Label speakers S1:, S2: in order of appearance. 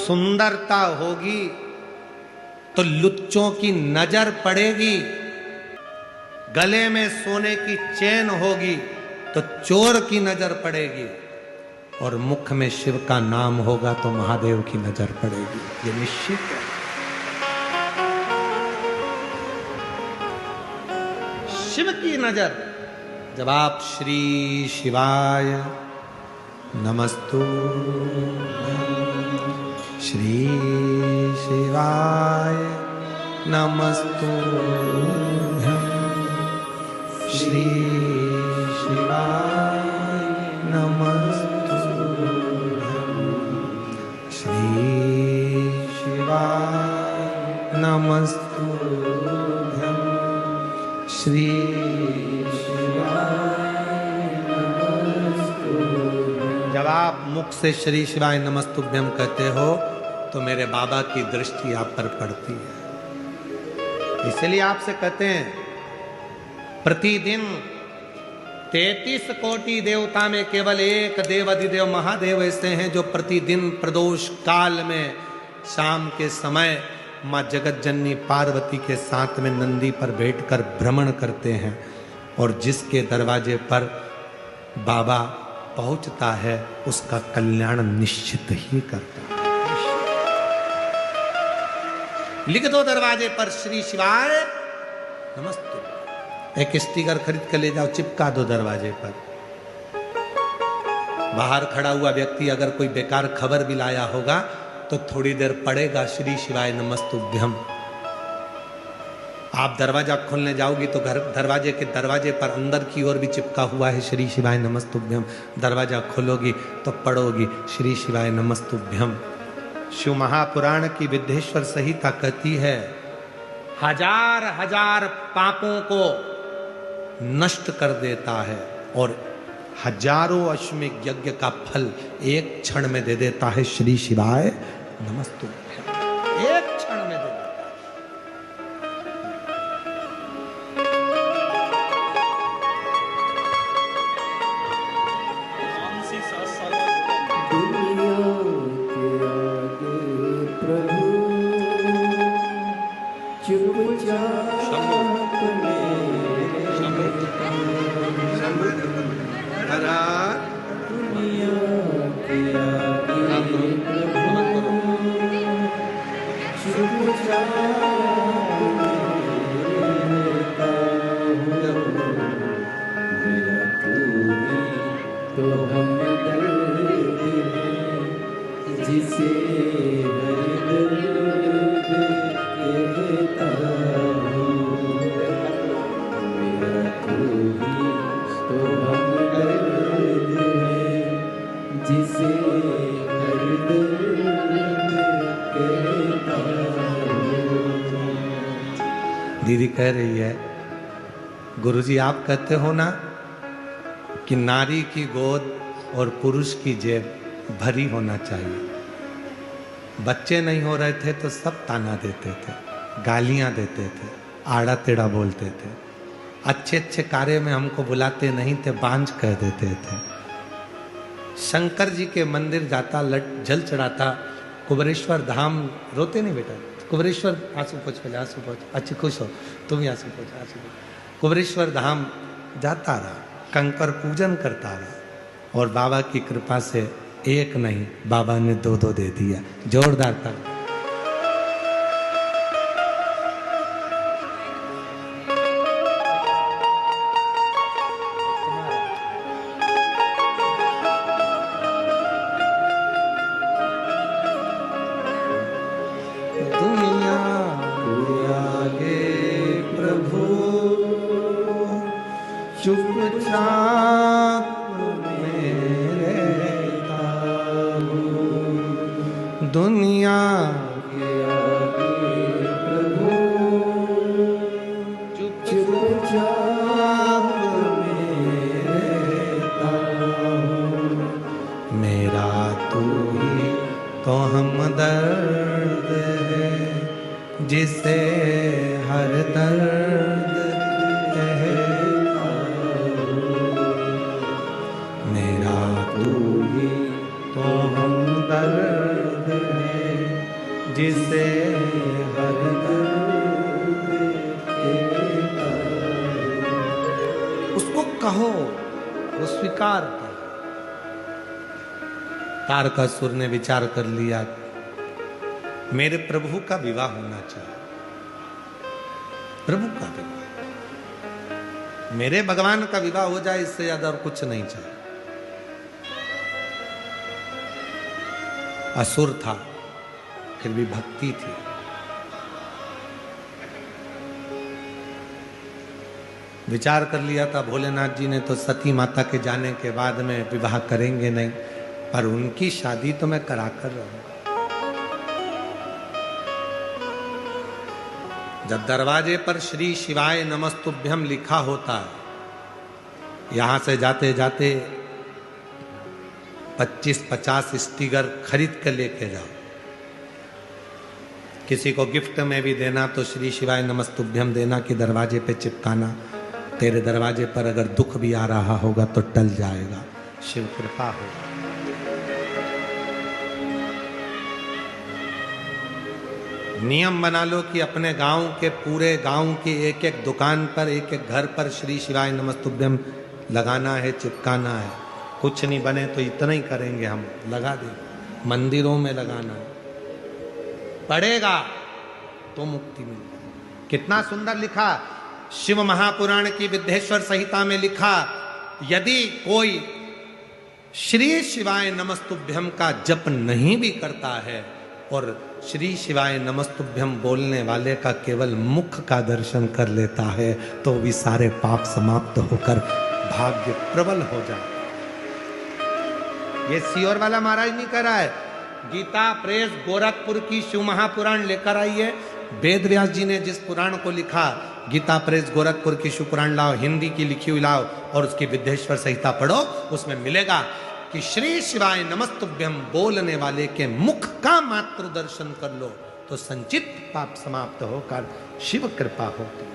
S1: सुंदरता होगी तो लुच्चों की नजर पड़ेगी, गले में सोने की चेन होगी तो चोर की नजर पड़ेगी, और मुख में शिव का नाम होगा तो महादेव की नजर पड़ेगी। ये निश्चित है। शिव की नजर। जब आप श्री शिवाय नमस्तु, श्री शिवाय नमस्तु, श्री शिवाय नमस्तु, श्री शिवाय नमस्तु, श्री जब आप मुख से श्री शिवाय नमस्तुभ्यम कहते हो तो मेरे बाबा की दृष्टि आप पर पड़ती है। इसलिए आपसे कहते हैं प्रतिदिन 33 कोटि देवता में केवल एक देव अधिदेव महादेव ऐसे हैं जो प्रतिदिन प्रदोष काल में शाम के समय माँ जगत जननी पार्वती के साथ में नंदी पर बैठकर भ्रमण करते हैं, और जिसके दरवाजे पर बाबा पहुंचता है उसका कल्याण निश्चित ही करता है। लिख दो दरवाजे पर श्री शिवाय नमस्तु। एक स्टिकर खरीद कर ले जाओ, चिपका दो दरवाजे पर। बाहर खड़ा हुआ व्यक्ति अगर कोई बेकार खबर भी लाया होगा तो थोड़ी देर पड़ेगा श्री शिवाय नमस्तुभ्यम। आप दरवाजा खोलने जाओगी तो घर दरवाजे के दरवाजे पर अंदर की ओर भी चिपका हुआ है श्री शिवाय नमस्तुभ्यम। दरवाजा खोलोगी तो पढ़ोगी श्री शिवाय नमस्तुभ्यम। शिव महापुराण की विद्येश्वर संहिता कहती है हजार हजार पापों को नष्ट कर देता है और हजारों अश्वमेध यज्ञ का फल एक क्षण में दे देता है श्री शिवाय नमस्तुभ्यम। एक क्षण में दे देता है। दीदी कह रही है गुरुजी आप कहते हो ना कि नारी की गोद और पुरुष की जेब भरी होना चाहिए। बच्चे नहीं हो रहे थे तो सब ताना देते थे, गालियां देते थे, आड़ा टेढ़ा बोलते थे, अच्छे अच्छे कार्य में हमको बुलाते नहीं थे, बांझ कह देते थे। शंकर जी के मंदिर जाता, जल चढ़ाता, कुबरेश्वर धाम, रोते नहीं बेटा, कुबरेश्वर आंसू पोछ, पहले आंसू पोछ, अच्छी खुश हो तुम ही, आंसू पोछ, आंसू पोछ। कुबरेश्वर धाम जाता रहा, कंकर पूजन करता रहा, और बाबा की कृपा से एक नहीं बाबा ने दो दो दे दिया। जोरदार था। दुनिया के आगे प्रभु चुपचाप में रहता हूँ। मेरा तू ही तो हमदर्द है जिसे हर दर्द कहता हूँ। मेरा तू ही तो हमदर्द है जिसे हर दर्द के उसको कहो, वो स्वीकार कर। तारकासुर ने विचार कर लिया, मेरे प्रभु का विवाह होना चाहिए, प्रभु का विवाह, मेरे भगवान का विवाह हो जाए, इससे ज्यादा और कुछ नहीं चाहिए। असुर था, फिर भी भक्ति थी। विचार कर लिया था भोलेनाथ जी ने तो सती माता के जाने के बाद में विवाह करेंगे नहीं, पर उनकी शादी तो मैं करा कर रहूंगा। जब दरवाजे पर श्री शिवाय नमस्तुभ्यम लिखा होता है, यहां से जाते जाते 25-50 स्टिकर खरीद कर लेके जाओ। किसी को गिफ्ट में भी देना तो श्री शिवाय नमस्तुभ्यम देना कि दरवाजे पे चिपकाना। तेरे दरवाजे पर अगर दुख भी आ रहा होगा तो टल जाएगा, शिव कृपा होगा। नियम बना लो कि अपने गांव के पूरे गांव की एक एक दुकान पर, एक एक घर पर श्री शिवाय नमस्तुभ्यम लगाना है, चिपकाना है। कुछ नहीं बने तो इतना ही करेंगे हम, लगा देंगे। मंदिरों में लगाना है, पड़ेगा तो मुक्ति मिलेगी। कितना सुंदर लिखा शिव महापुराण की विद्येश्वर संहिता में लिखा, यदि कोई श्री शिवाय नमस्तुभ्यम का जप नहीं भी करता है और श्री शिवाय नमस्तुभ्यम बोलने वाले का केवल मुख का दर्शन कर लेता है तो भी सारे पाप समाप्त होकर भाग्य प्रबल हो जाए। ये सीओर वाला महाराज नहीं कर रहा है, गीता प्रेस गोरखपुर की शिव महापुराण लेकर आइए। वेद व्यास जी ने जिस पुराण को लिखा, गीता प्रेस गोरखपुर की शिव पुराण लाओ, हिंदी की लिखी हुई लाओ और उसकी विद्येश्वर संहिता पढ़ो। उसमें मिलेगा कि श्री शिवाय नमस्तुभ्यम बोलने वाले के मुख का मात्र दर्शन कर लो तो संचित पाप समाप्त होकर शिव कृपा होती।